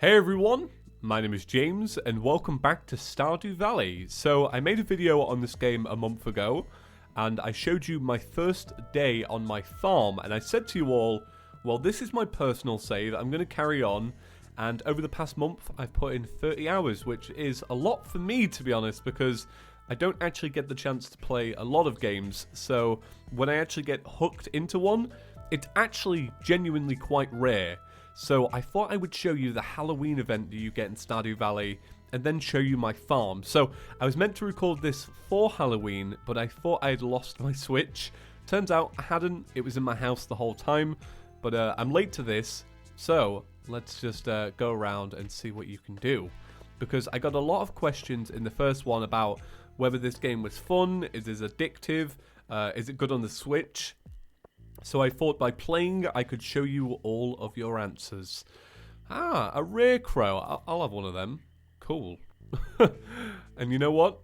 Hey everyone, my name is James and welcome back to Stardew Valley. So I made a video on this game a month ago and I showed you my first day on my farm and I said to you all, well, this is my personal save, I'm going to carry on, and over the past month I've put in 30 hours, which is a lot for me to be honest, because I don't actually get the chance to play a lot of games. So when I actually get hooked into one, it's actually genuinely quite rare. So I thought I would show you the Halloween event that you get in Stardew Valley and then show you my farm. So I was meant to record this for Halloween, but I thought I had lost my Switch. Turns out I hadn't. It was in my house the whole time, but I'm late to this. So let's just go around and see what you can do. Because I got a lot of questions in the first one about whether this game was fun, is it addictive, is it good on the Switch? So I thought by playing, I could show you all of your answers. Ah, a rare crow. I'll have one of them. Cool. And you know what?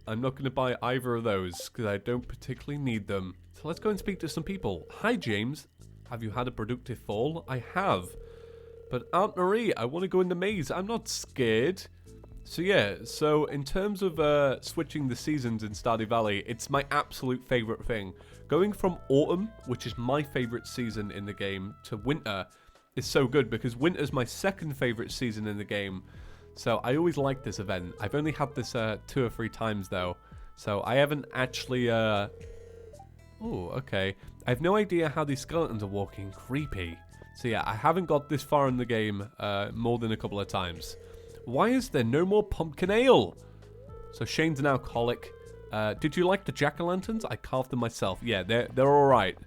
I'm not going to buy either of those because I don't particularly need them. So let's go and speak to some people. Hi, James. Have you had a productive fall? I have. But Aunt Marie, I want to go in the maze. I'm not scared. So yeah, so in terms of switching the seasons in Stardew Valley, it's my absolute favourite thing. Going from autumn, which is my favourite season in the game, to winter is so good because winter's my second favourite season in the game. So I always like this event. I've only had this 2 or 3 times though. So I haven't actually... Oh, okay. I have no idea how these skeletons are walking. Creepy. So yeah, I haven't got this far in the game more than a couple of times. Why is there no more pumpkin ale? So Shane's an alcoholic. Did you like the jack-o'-lanterns? I carved them myself. Yeah, they're all right.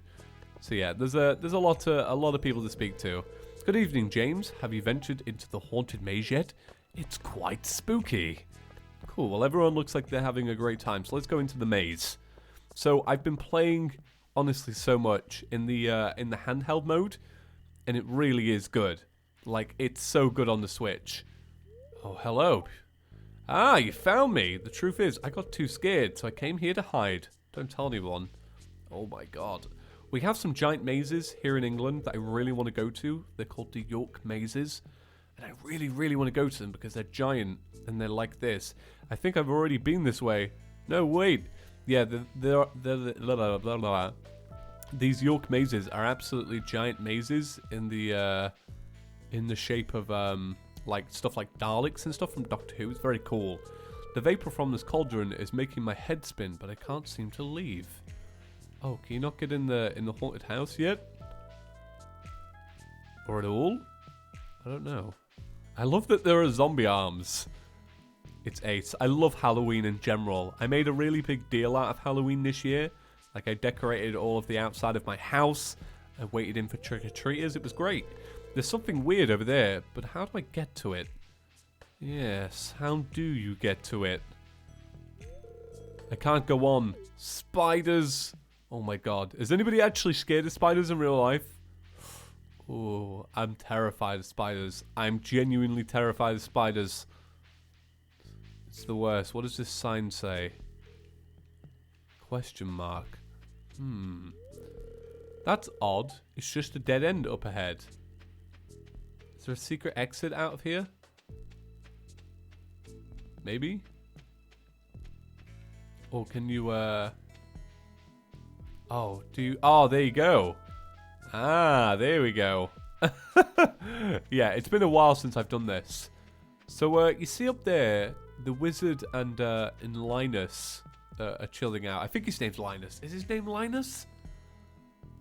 So yeah, there's a lot of people to speak to. Good evening, James. Have you ventured into the haunted maze yet? It's quite spooky. Cool. Well, everyone looks like they're having a great time. So let's go into the maze. So I've been playing honestly so much in the handheld mode, and it really is good. Like it's so good on the Switch. Oh, hello. Ah, you found me. The truth is, I got too scared, so I came here to hide. Don't tell anyone. Oh my god. We have some giant mazes here in England that I really want to go to. They're called the York Mazes. And I really, really want to go to them because they're giant and they're like this. I think I've already been this way. No, wait. Yeah, these York Mazes are absolutely giant mazes in the shape of... like stuff like Daleks and stuff from Doctor Who. It's very cool. The vapor from this cauldron is making my head spin, but I can't seem to leave. Oh, can you not get in the haunted house yet? Or at all? I don't know. I love that there are zombie arms. It's ace. I love Halloween in general. I made a really big deal out of Halloween this year. Like I decorated all of the outside of my house. I waited in for trick-or-treaters. It was great. There's something weird over there, but how do I get to it? Yes, how do you get to it? I can't go on. Spiders! Oh my god. Is anybody actually scared of spiders in real life? Oh, I'm terrified of spiders. I'm genuinely terrified of spiders. It's the worst. What does this sign say? Question mark. That's odd. It's just a dead end up ahead. Is there a secret exit out of here? Maybe? Or can you, Oh, do you... Oh, there you go. Ah, there we go. Yeah, it's been a while since I've done this. So, you see up there, the wizard and Linus are chilling out. I think his name's Linus. Is his name Linus?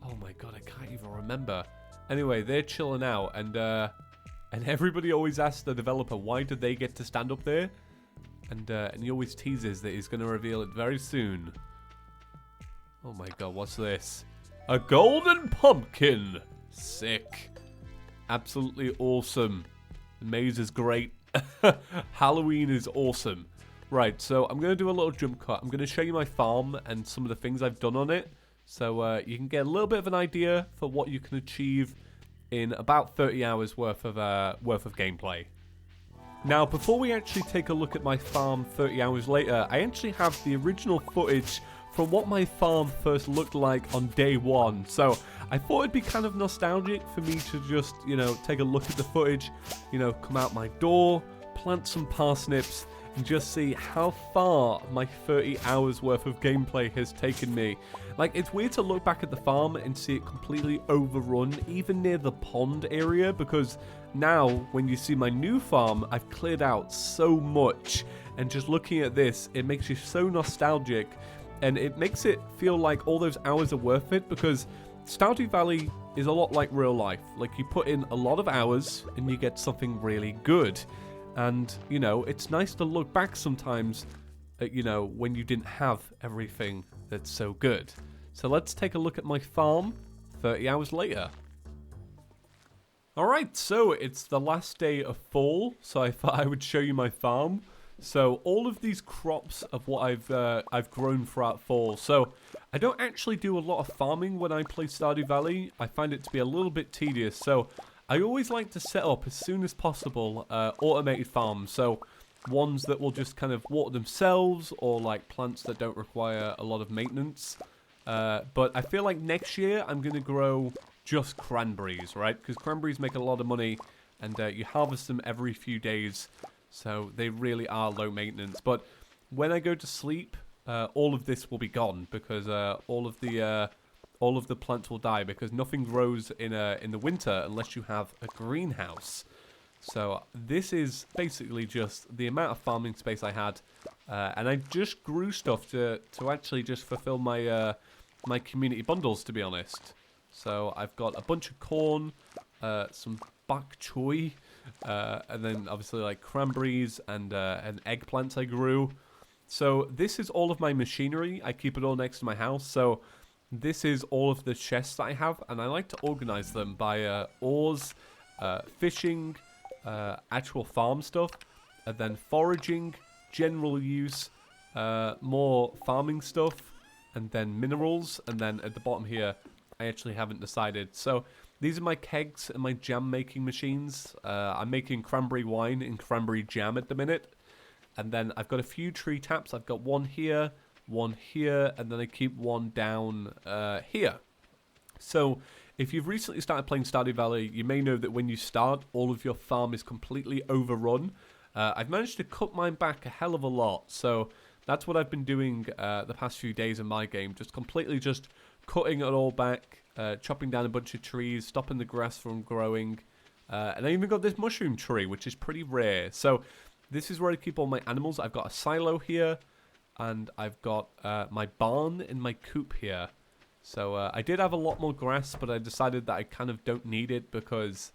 Oh my god, I can't even remember. Anyway, they're chilling out, and everybody always asks the developer, why did they get to stand up there? And he always teases that he's going to reveal it very soon. Oh my god, what's this? A golden pumpkin! Sick. Absolutely awesome. The maze is great. Halloween is awesome. Right, so I'm going to do a little jump cut. I'm going to show you my farm and some of the things I've done on it. So you can get a little bit of an idea for what you can achieve in about 30 hours worth of gameplay. Now, before we actually take a look at my farm 30 hours later, I actually have the original footage from what my farm first looked like on day one. So I thought it'd be kind of nostalgic for me to just, you know, take a look at the footage, you know, come out my door, plant some parsnips, and just see how far my 30 hours worth of gameplay has taken me. Like, it's weird to look back at the farm and see it completely overrun, even near the pond area, because now, when you see my new farm, I've cleared out so much, and just looking at this, it makes you so nostalgic, and it makes it feel like all those hours are worth it, because Stardew Valley is a lot like real life. Like, you put in a lot of hours, and you get something really good. And, you know, it's nice to look back sometimes at, you know, when you didn't have everything that's so good. So let's take a look at my farm 30 hours later. Alright, so it's the last day of fall, so I thought I would show you my farm. So all of these crops of what I've grown throughout fall. So I don't actually do a lot of farming when I play Stardew Valley. I find it to be a little bit tedious, so I always like to set up as soon as possible automated farms, so ones that will just kind of water themselves, or like plants that don't require a lot of maintenance. But I feel like next year I'm going to grow just cranberries, right? Because cranberries make a lot of money, and you harvest them every few days, so they really are low maintenance. But when I go to sleep, all of this will be gone, because all of the plants will die, because nothing grows in the winter unless you have a greenhouse. So this is basically just the amount of farming space I had, and I just grew stuff to actually just fulfill my my community bundles, to be honest. So I've got a bunch of corn, some bok choy, and then obviously like cranberries and eggplants I grew. So this is all of my machinery. I keep it all next to my house. So this is all of the chests that I have, and I like to organize them by ores, fishing, actual farm stuff, and then foraging, general use, more farming stuff, and then minerals, and then at the bottom here, I actually haven't decided. So these are my kegs and my jam making machines. I'm making cranberry wine and cranberry jam at the minute, and then I've got a few tree taps. I've got one here, and then I keep one down here. So if you've recently started playing Stardew Valley, you may know that when you start, all of your farm is completely overrun. I've managed to cut mine back a hell of a lot, so that's what I've been doing the past few days in my game, just completely just cutting it all back, chopping down a bunch of trees, stopping the grass from growing, and I even got this mushroom tree, which is pretty rare. So this is where I keep all my animals. I've got a silo here, and I've got my barn and my coop here. So I did have a lot more grass, but I decided that I kind of don't need it, because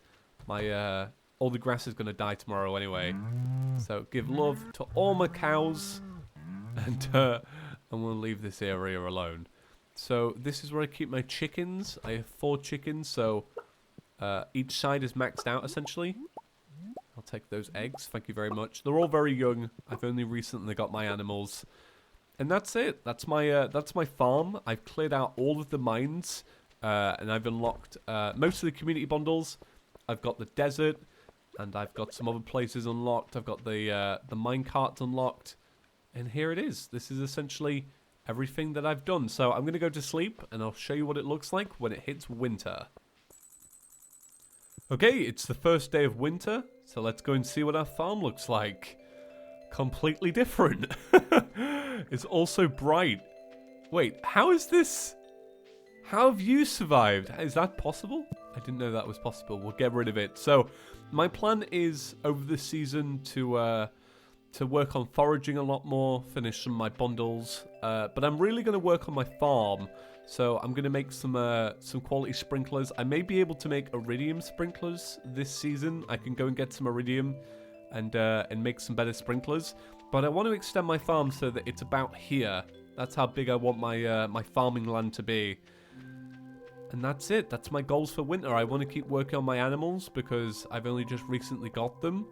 my all the grass is going to die tomorrow anyway. So give love to all my cows, and I'm going to leave this area alone. So this is where I keep my chickens. I have 4 chickens, so each side is maxed out essentially. I'll take those eggs, thank you very much. They're all very young. I've only recently got my animals. And that's it. That's my farm. I've cleared out all of the mines, and I've unlocked most of the community bundles. I've got the desert, and I've got some other places unlocked. I've got the minecart unlocked, and here it is. This is essentially everything that I've done. So I'm gonna go to sleep, and I'll show you what it looks like when it hits winter. Okay, it's the first day of winter, so let's go and see what our farm looks like. Completely different. It's also bright. Wait, how is this? How have you survived? Is that possible? I didn't know that was possible. We'll get rid of it. So my plan is over the season to work on foraging a lot more, finish some of my bundles, but I'm really going to work on my farm. So I'm going to make some quality sprinklers. I may be able to make iridium sprinklers this season. I can go and get some iridium and make some better sprinklers. But I want to extend my farm so that it's about here. That's how big I want my my farming land to be. And that's it. That's my goals for winter. I want to keep working on my animals because I've only just recently got them.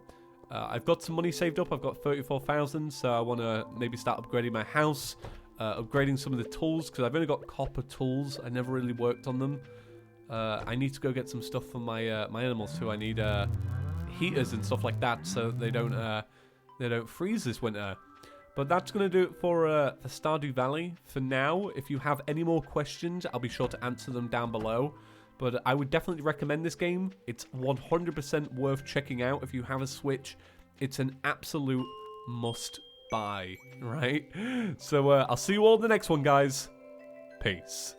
I've got some money saved up. I've got 34,000, so I want to maybe start upgrading my house, upgrading some of the tools, because I've only got copper tools. I never really worked on them. I need to go get some stuff for my my animals too. I need heaters and stuff like that so they don't freeze this winter. But that's going to do it for Stardew Valley for now. If you have any more questions, I'll be sure to answer them down below. But I would definitely recommend this game. It's 100% worth checking out if you have a Switch. It's an absolute must-buy, right? So I'll see you all in the next one, guys. Peace.